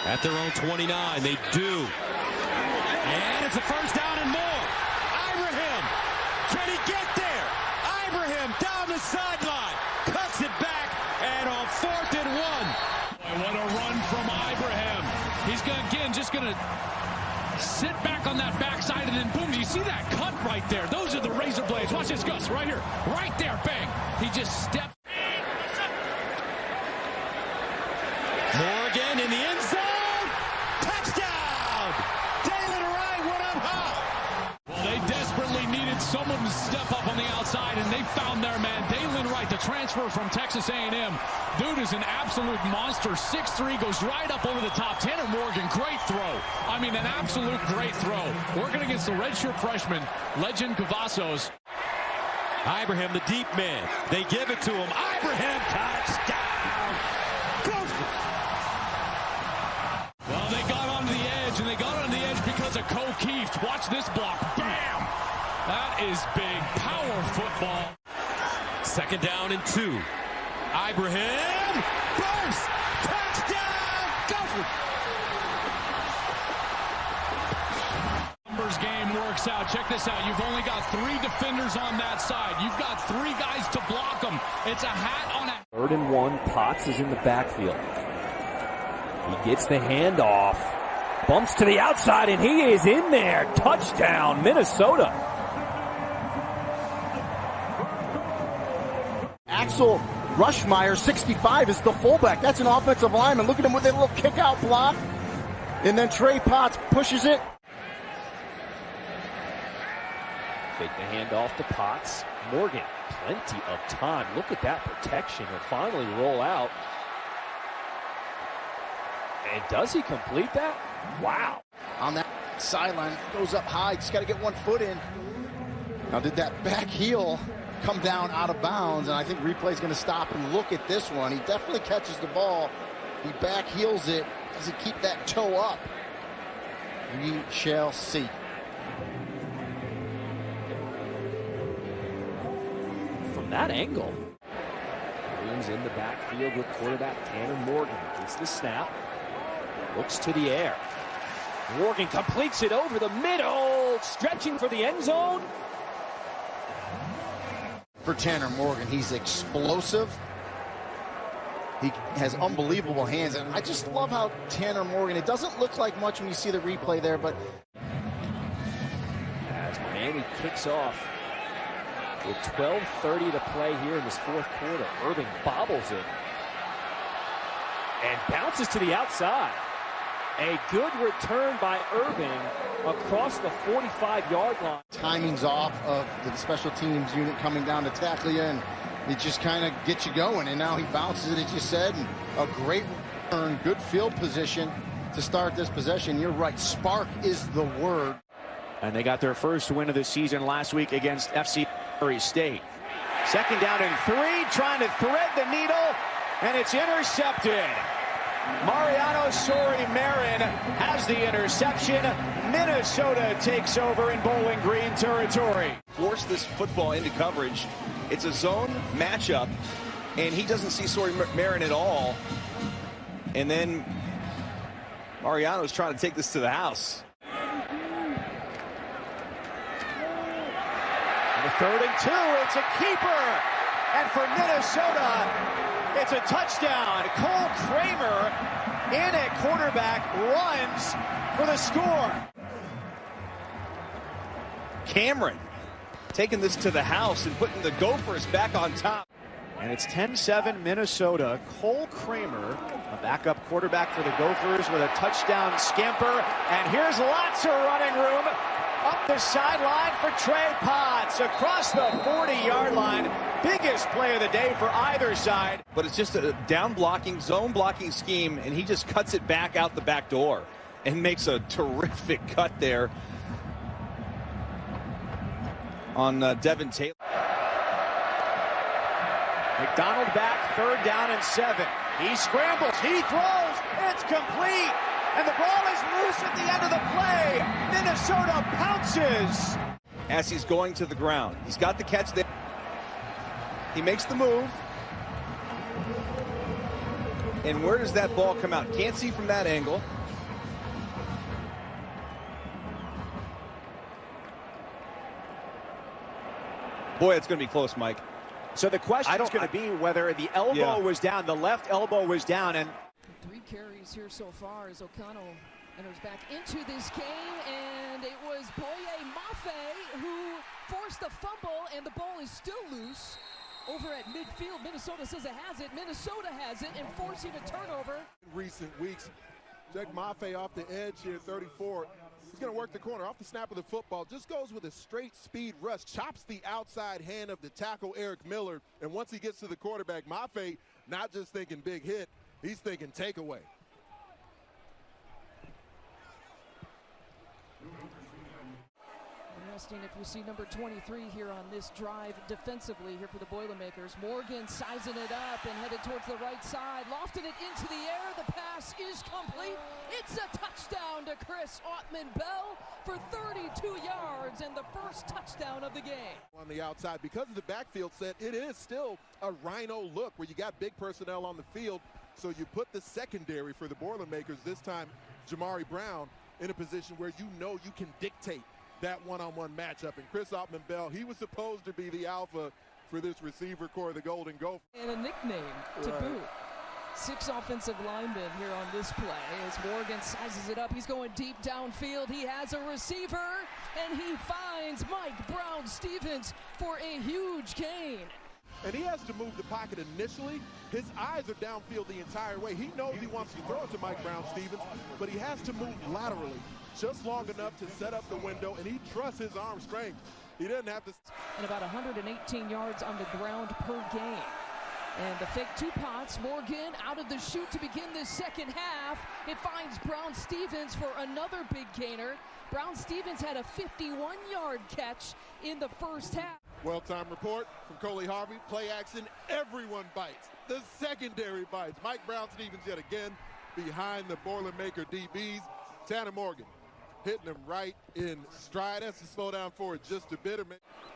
At their own 29, they do. And it's a first down and more. Ibrahim, can he get there? Ibrahim down the sideline, cuts it back, and on 4th and 1. Boy, what a run from Ibrahim. He's just going to sit back on that backside, and then boom, you see that cut right there? Those are the razor blades. Watch this, Gus, right here. Right there, bang. He just stepped. Morgan in the end zone. Touchdown! Dalen Wright went up high. Well, they desperately needed someone to step up on the outside, and they found their man, Dalen Wright, the transfer from Texas A&M. Dude is an absolute monster. 6'3", goes right up over the top. Tanner Morgan, great throw. I mean, an absolute great throw. Working against the redshirt freshman, Legend Cavazos. Ibrahim, the deep man. They give it to him. Ibrahim, touchdown! Well, they got onto the edge, and they got onto the edge because of Ko Kieft. Watch this block. Bam! That is big power football. 2nd down and 2. Ibrahim, burst, touchdown, Gophers! Numbers game works out. Check this out. You've only got 3 defenders on that side. You've got 3 guys to block them. It's a hat on a... 3rd and 1, Potts is in the backfield. He gets the handoff, bumps to the outside, and he is in there. Touchdown, Minnesota. Axel Rushmeyer, 65, is the fullback. That's an offensive lineman. Look at him with that little kick-out block. And then Trey Potts pushes it. Take the handoff to Potts. Morgan, plenty of time. Look at that protection. He'll finally roll out. And does he complete that? Wow. On that sideline, goes up high. Just got to get one foot in. Now, did that back heel come down out of bounds? And I think replay's going to stop and look at this one. He definitely catches the ball. He back heels it. Does he keep that toe up? We shall see. From that angle, Williams in the backfield with quarterback Tanner Morgan. Gets the snap. Looks to the air. Morgan completes it over the middle, stretching for the end zone. For Tanner Morgan, he's explosive. He has unbelievable hands, and I just love how Tanner Morgan, it doesn't look like much when you see the replay there, but as Miami kicks off with 12:30 to play here in this 4th quarter, Irving bobbles it and bounces to the outside. A good return by Irving across the 45-yard line. Timing's off of the special teams unit coming down to tackle you, and it just kind of gets you going. And now he bounces it, as you said, and a great return, good field position to start this possession. You're right, spark is the word. And they got their first win of the season last week against FC Murray State. 2nd down and 3, trying to thread the needle, and it's intercepted. Mariano Sori-Marin has the interception. Minnesota takes over in Bowling Green territory. Force this football into coverage. It's a zone matchup, and he doesn't see Sori-Marin at all. And then Mariano's trying to take this to the house. And a 3rd and 2, it's a keeper. And for Minnesota, it's a touchdown. Cole Kramer in at quarterback runs for the score. Cameron taking this to the house and putting the Gophers back on top. And it's 10-7 Minnesota. Cole Kramer, a backup quarterback for the Gophers with a touchdown scamper. And here's lots of running room up the sideline for Trey Potts across the 40-yard line. Biggest play of the day for either side. But it's just a down blocking, zone blocking scheme, and he just cuts it back out the back door and makes a terrific cut there on Devin Taylor. McDonald back, 3rd down and 7. He scrambles, he throws, it's complete, and the ball is loose at the end of the play. Minnesota pounces. As he's going to the ground, he's got the catch there. He makes the move. And where does that ball come out? Can't see from that angle. Boy, it's going to be close, Mike. So the question is going to be whether the elbow was down, the left elbow was down, and 3 carries here so far as O'Connell enters back into this game, and it was Boye Mafe who forced the fumble, and the ball is still loose over at midfield. Minnesota says it has it. Minnesota has it, and forcing a turnover. In recent weeks, Jack Mafe off the edge here, 34. He's going to work the corner off the snap of the football. Just goes with a straight speed rush, chops the outside hand of the tackle, Eric Miller. And once he gets to the quarterback, Mafe not just thinking big hit, he's thinking takeaway. Interesting if we see number 23 here on this drive defensively here for the Boilermakers. Morgan sizing it up and headed towards the right side, lofting it into the air. The pass is complete. It's a touchdown to Chris Autman-Bell for 32 yards and the first touchdown of the game. On the outside, because of the backfield set, it is still a rhino look where you got big personnel on the field. So you put the secondary for the Boilermakers, this time Jamari Brown, in a position where you know you can dictate that one-on-one matchup. And Chris Autman-Bell, he was supposed to be the alpha for this receiver core, the Golden Gopher. And a nickname to boot. 6 offensive linemen here on this play as Morgan sizes it up. He's going deep downfield. He has a receiver, and he finds Mike Brown-Stephens for a huge gain. And he has to move the pocket initially. His eyes are downfield the entire way. He knows he wants to throw it to Mike Brown-Stephens, but he has to move laterally just long enough to set up the window, and he trusts his arm strength. He doesn't have to. And about 118 yards on the ground per game. And the fake 2 pots, Morgan out of the chute to begin this second half. It finds Brown-Stephens for another big gainer. Brown-Stephens had a 51-yard catch in the first half. Well-timed report from Coley Harvey. Play action, everyone bites. The secondary bites. Mike Brown-Stephens yet again behind the Boilermaker DBs. Tanner Morgan hitting him right in stride. Has to slow down for it just a bit.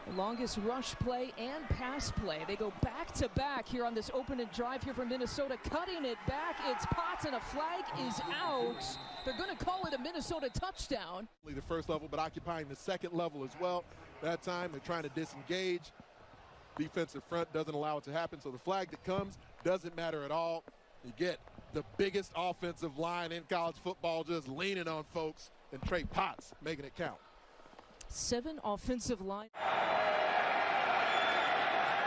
The longest rush play and pass play. They go back-to-back here on this opening drive here from Minnesota. Cutting it back, it's Potts, and a flag is out. They're going to call it a Minnesota touchdown. The first level, but occupying the second level as well. That time they're trying to disengage. Defensive front doesn't allow it to happen, so the flag that comes doesn't matter at all. You get the biggest offensive line in college football just leaning on folks, and Trey Potts making it count. 7 offensive line.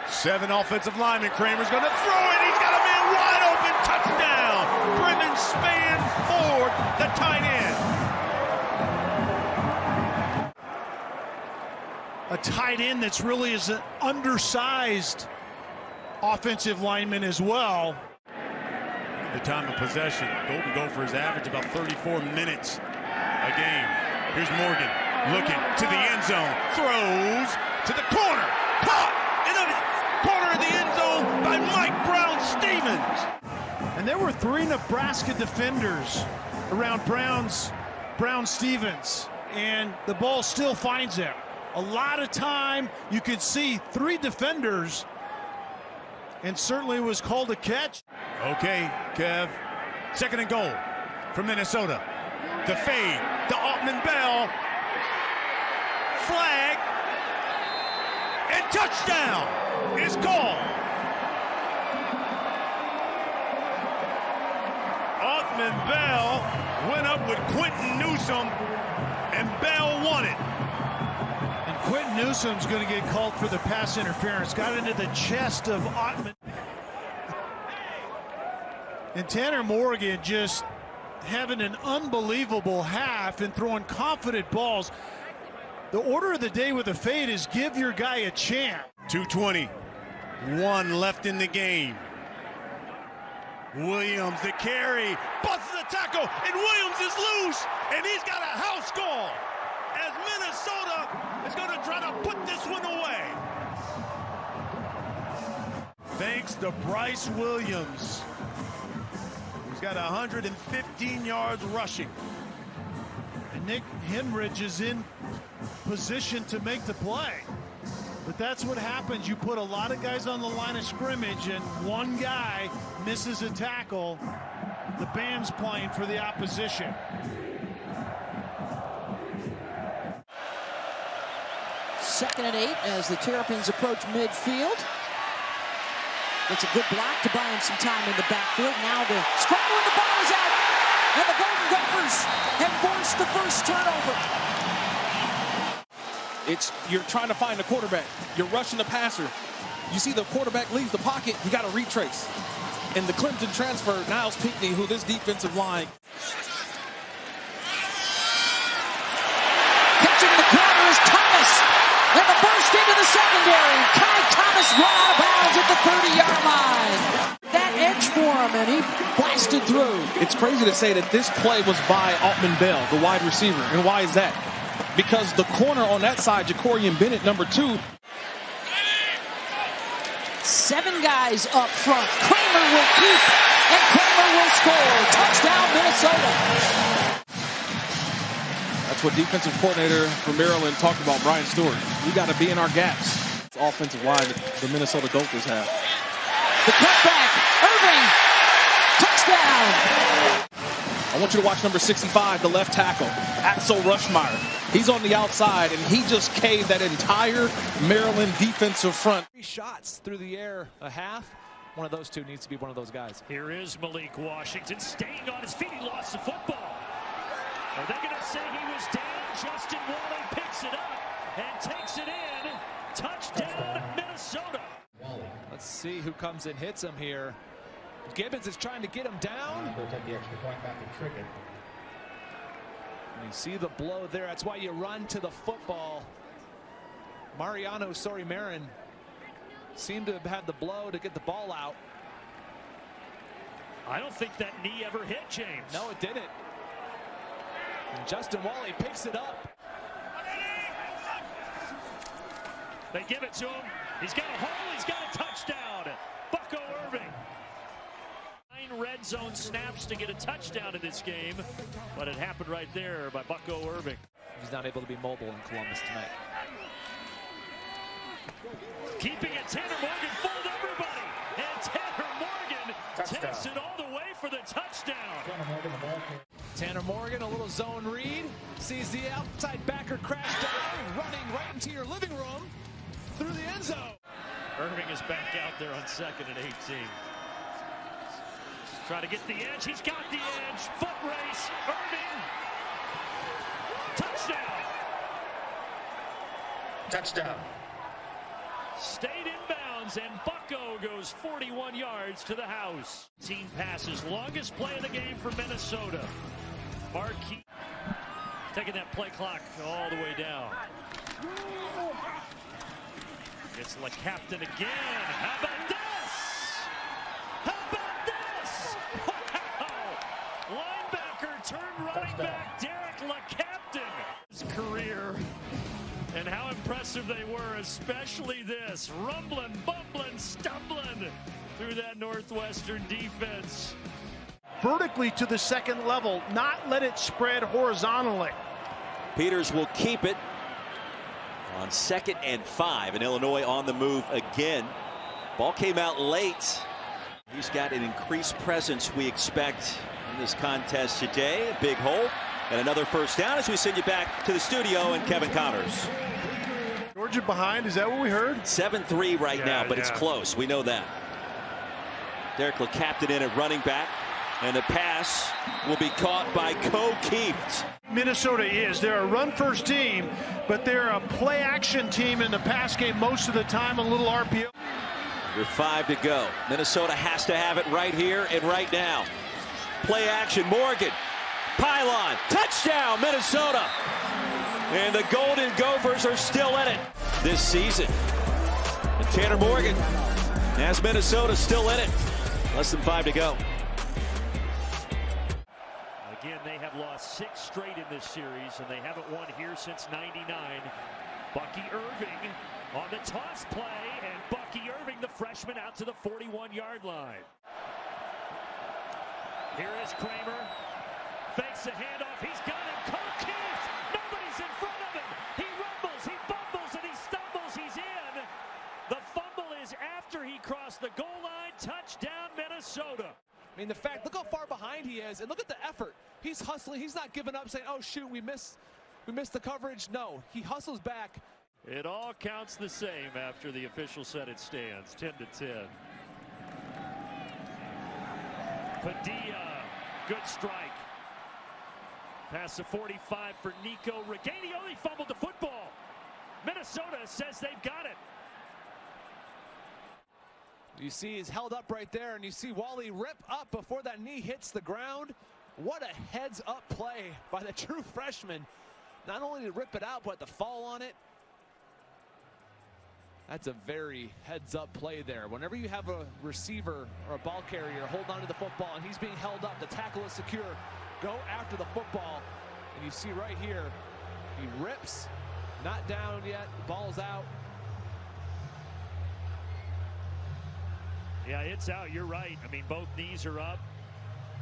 7 offensive linemen. Kramer's going to throw it. He's got a man wide open. Touchdown. Brendan Spann-Ford, the tight end. A tight end that's really is an undersized offensive lineman as well. The time of possession. Golden Gophers average about 34 minutes a game. Here's Morgan looking to the end zone. Throws to the corner. Caught in the corner of the end zone by Mike Brown-Stephens. And there were 3 Nebraska defenders around Brown-Stephens, and the ball still finds him. A lot of time, you could see 3 defenders, and certainly was called a catch. Okay, Kev. 2nd and goal from Minnesota. The fade to Autman-Bell. Flag. And touchdown is called. Autman-Bell went up with Quentin Newsome, and Bell won it. And Quentin Newsome's going to get called for the pass interference. Got into the chest of Autman. And Tanner Morgan just having an unbelievable half and throwing confident balls. The order of the day with the fade is give your guy a chance. 2:20. 1 left in the game. Williams, the carry, busts the tackle, and Williams is loose, and he's got a house call as Minnesota is going to try to put this one away. Thanks to Bryce Williams. He's got 115 yards rushing. And Nick Henrich is in position to make the play. But that's what happens. You put a lot of guys on the line of scrimmage and one guy misses a tackle. The band's playing for the opposition. 2nd and 8 as the Terrapins approach midfield. Gets a good block to buy him some time in the backfield. Now the scramble and the ball is out. And the Golden Gophers have forced the first turnover. You're trying to find a quarterback. You're rushing the passer. You see the quarterback leaves the pocket, you got to retrace. And the Clemson transfer, Niles Pinckney, who this defensive line. Catching the corner is Thomas. And the burst into the secondary. Kai Thomas run out of bounds at the 30-yard line. That edge for him, and he blasted through. It's crazy to say that this play was by Altman Bell, the wide receiver. And why is that? Because the corner on that side, Jacorian Bennett, number 2. 7 guys up front. Kramer will keep, and Kramer will score. Touchdown, Minnesota. That's what defensive coordinator for Maryland talked about, Brian Stewart. We got to be in our gaps. It's offensive line that the Minnesota Gophers have. The cutback, Irving, touchdown. I want you to watch number 65, the left tackle, Axel Rushmeyer. He's on the outside, and he just caved that entire Maryland defensive front. 3 shots through the air, a half. One of those two needs to be one of those guys. Here is Malik Washington staying on his feet. He lost the football. Are they going to say he was down? Justin Wally picks it up and takes it in. Touchdown, Minnesota. Let's see who comes and hits him here. Gibbons is trying to get him down. They'll take the extra point back and trick it. And you see the blow there. That's why you run to the football. Mariano Sori-Marin seemed to have had the blow to get the ball out. I don't think that knee ever hit, James. No, it didn't. And Justin Wally picks it up. They give it to him. He's got a hole. He's got a touchdown. Bucko Irving. 9 red zone snaps to get a touchdown in this game, but it happened right there by Bucko Irving. He's not able to be mobile in Columbus tonight. Keeping it, Tanner Morgan fooled everybody, and Tanner Morgan takes it all the way for the touchdown. Tanner Morgan, a little zone read, sees the outside backer crash down, running right into your living room through the end zone. Irving is back out there on 2nd and 18. Try to get the edge. He's got the edge. Foot race. Irving. Touchdown. Touchdown. Stayed in bounds, and Bucko goes 41 yards to the house. Team passes. Longest play of the game for Minnesota. Marquis taking that play clock all the way down. It's LeCaptain again. How about this? How about this? Wow! Linebacker turned running back Derek LeCaptain. His career and how impressive they were, especially this. Rumbling, bumbling, stumbling through that Northwestern defense. Vertically to the 2nd level, not let it spread horizontally. Peters will keep it on 2nd and 5, and Illinois on the move again. Ball came out late. He's got an increased presence, we expect, in this contest today. A big hole and another first down as we send you back to the studio and Kevin Connors. Georgia behind, is that what we heard? 7-3 right now, but it's close. We know that. Derek LeCaptain in at running back, and the pass will be caught by Ko Kieft. Minnesota is. They're a run-first team, but they're a play-action team in the pass game most of the time, a little RPO. With 5 to go. Minnesota has to have it right here and right now. Play action, Morgan. Pylon, touchdown, Minnesota. And the Golden Gophers are still in it this season. And Tanner Morgan has Minnesota still in it. Less than 5 to go. Again, they have lost 6 straight in this series, and they haven't won here since '99. Bucky Irving on the toss play, and Bucky Irving, the freshman, out to the 41-yard line. Here is Kramer. Fakes a handoff. He's got him. Ko Kieft. Nobody's in front of him. He rumbles, he bumbles, and he stumbles. He's in. The fumble is after he crossed the goal line. Touchdown, Minnesota. I mean, the fact, look how far behind he is, and look at the effort. He's hustling. He's not giving up, saying, oh, shoot, we missed the coverage. No, he hustles back. It all counts the same after the official said it stands 10-10. Padilla, good strike. Pass the 45 for Nico Reganey. Oh, he fumbled the football. Minnesota says they've got it. You see he's held up right there, and you see Wally rip up before that knee hits the ground. What a heads-up play by the true freshman. Not only to rip it out, but to fall on it. That's a very heads-up play there. Whenever you have a receiver or a ball carrier hold on to the football and he's being held up, the tackle is secure, go after the football. And you see right here, he rips, not down yet, ball's out. Yeah, it's out. You're right. I mean, both knees are up.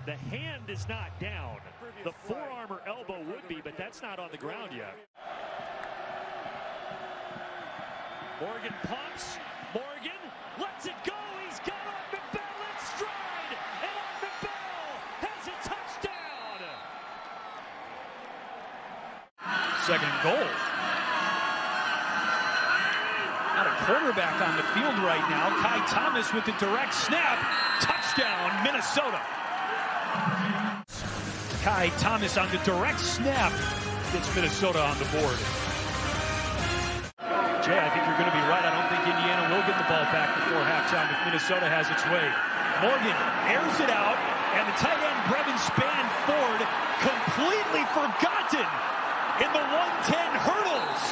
The hand is not down. The forearm or elbow would be, but that's not on the ground yet. Morgan pumps. Morgan lets it go. He's got Ardman Bell in stride. And Ardman Bell has a touchdown. Second and goal. Not a quarterback on the field right now. Kai Thomas with the direct snap. Touchdown, Minnesota. Kai Thomas on the direct snap gets Minnesota on the board. Jay, I think you're going to be right. I don't think Indiana will get the ball back before halftime if Minnesota has its way. Morgan airs it out, and the tight end Brevin Spann-Ford completely forgotten in the 110 hurdles.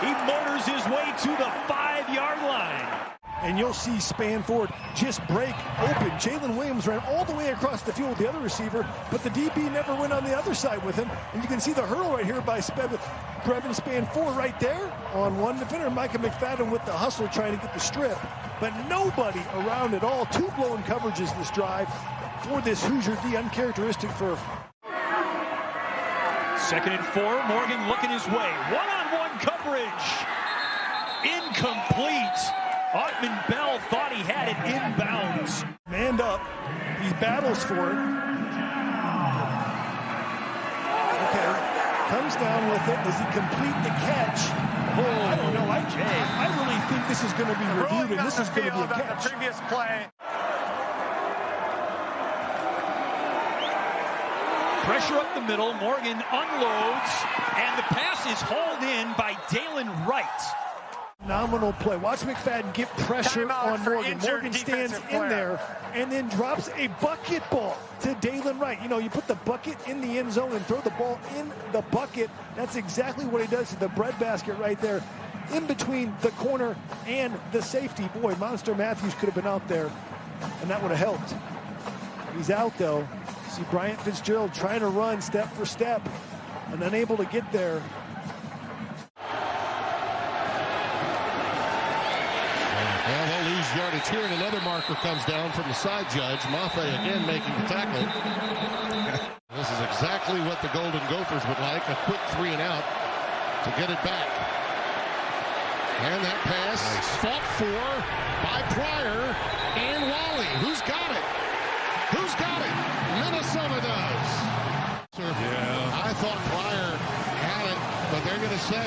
He motors his way to the 5-yard line. And you'll see Spann-Ford just break open. Jalen Williams ran all the way across the field with the other receiver, but the DB never went on the other side with him. And you can see the hurdle right here by Brevin Spann-Ford right there on one defender. Micah McFadden with the hustle trying to get the strip. But nobody around at all. 2 blown coverages this drive for this Hoosier D, uncharacteristic for. 2nd and 4, Morgan looking his way. One-on-one coverage. Incomplete. Ardman Bell thought he had it inbounds. Manned up. He battles for it. Okay. Comes down with it. Does he complete the catch? Oh, I don't know. I really think this is going to be reviewed, and this is going to be a catch. The previous play. Pressure up the middle. Morgan unloads, and the pass is hauled in by Dalen Wright. Phenomenal play. Watch McFadden get pressure on Morgan. Morgan stands in there and then drops a bucket ball to Dalen Wright. You know, you put the bucket in the end zone and throw the ball in the bucket. That's exactly what he does to the breadbasket right there in between the corner and the safety. Boy, Monster Matthews could have been out there, and that would have helped. He's out, though. See Bryant Fitzgerald trying to run step for step and unable to get there. Well, they'll lose yardage here, and another marker comes down from the side judge. Mafe again making the tackle. This is exactly what the Golden Gophers would like, a quick 3 and out to get it back. And that pass fought for by Pryor and Wally. Who's got it? Who's got it? Minnesota does. Yeah. I thought Pryor had it, but they're going to say,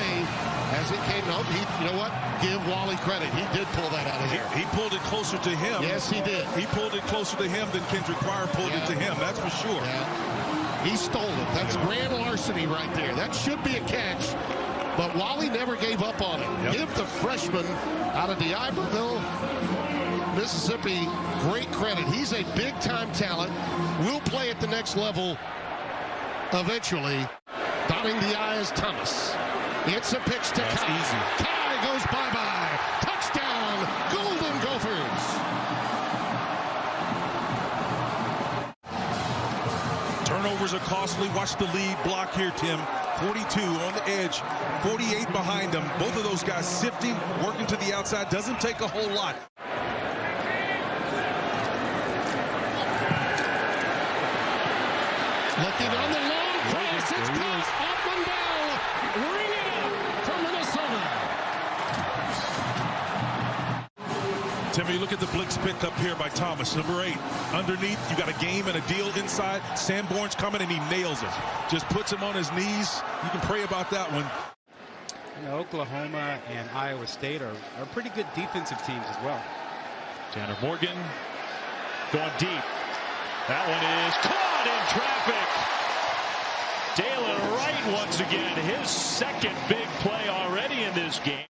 as it came out, you know what? Give Wally credit. He did pull that out of there. He pulled it closer to him. Yes, he did. He pulled it closer to him than Kendrick Pryor pulled it to him. That's for sure. Yeah. He stole it. That's grand larceny right there. That should be a catch, but Wally never gave up on it. Yep. Give the freshman out of D'Iberville, Mississippi, great credit. He's a big-time talent. Will play at the next level eventually. Dotting the I is Thomas. It's a pitch to Kai. Easy. Kai goes bye-bye. Touchdown, Golden Gophers. Turnovers are costly. Watch the lead block here, Tim. 42 on the edge, 48 behind them. Both of those guys sifting, working to the outside. Doesn't take a whole lot. Looking on the long cross. It's caught. Ardman Bell. Ring it up for Minnesota. Timmy, look at the blitz pick up here by Thomas, number 8. Underneath, you got a game and a deal inside. Sanborn's coming, and he nails it. Just puts him on his knees. You can pray about that one. You know, Oklahoma and Iowa State are pretty good defensive teams as well. Tanner Morgan going deep. That one is caught in traffic. Dalen Wright once again, his second big play already in this game.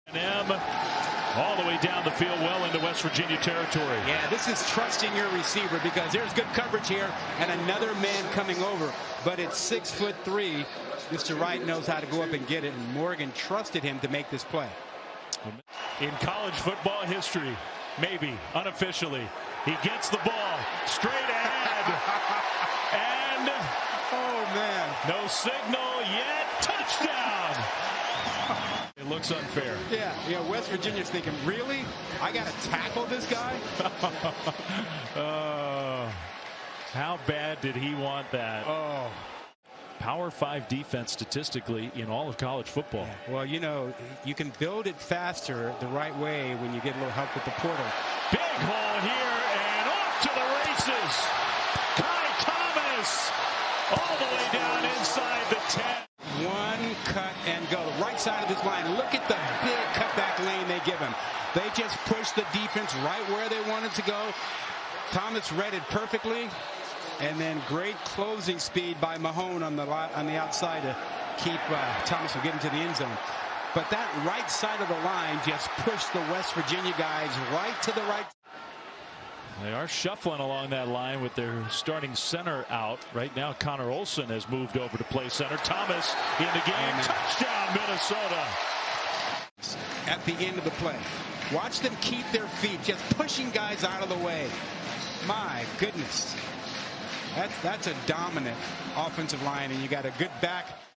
All the way down the field, well into West Virginia territory. Yeah, this is trusting your receiver because there's good coverage here and another man coming over. But it's 6'3". Mr. Wright knows how to go up and get it, and Morgan trusted him to make this play. In college football history, maybe unofficially, he gets the ball straight ahead. And oh man, no signal yet. Touchdown. It looks unfair. Yeah, West Virginia's thinking, really? I got to tackle this guy? How bad did he want that? Oh. Power 5 defense statistically in all of college football. Yeah. Well, you know, you can build it faster the right way when you get a little help with the portal. Big hole here and off to the races. Kai Thomas all the way down inside the 10. One cut and go. Right side of this line. Look at the big cutback lane they give him. They just push the defense right where they wanted to go. Thomas read it perfectly. And then great closing speed by Mahone on the outside to keep Thomas from getting to the end zone. But that right side of the line just pushed the West Virginia guys right to the right. They are shuffling along that line with their starting center out. Right now, Connor Olson has moved over to play center. Thomas in the game. Touchdown, Minnesota. At the end of the play. Watch them keep their feet, just pushing guys out of the way. My goodness. That's a dominant offensive line, and you got a good back.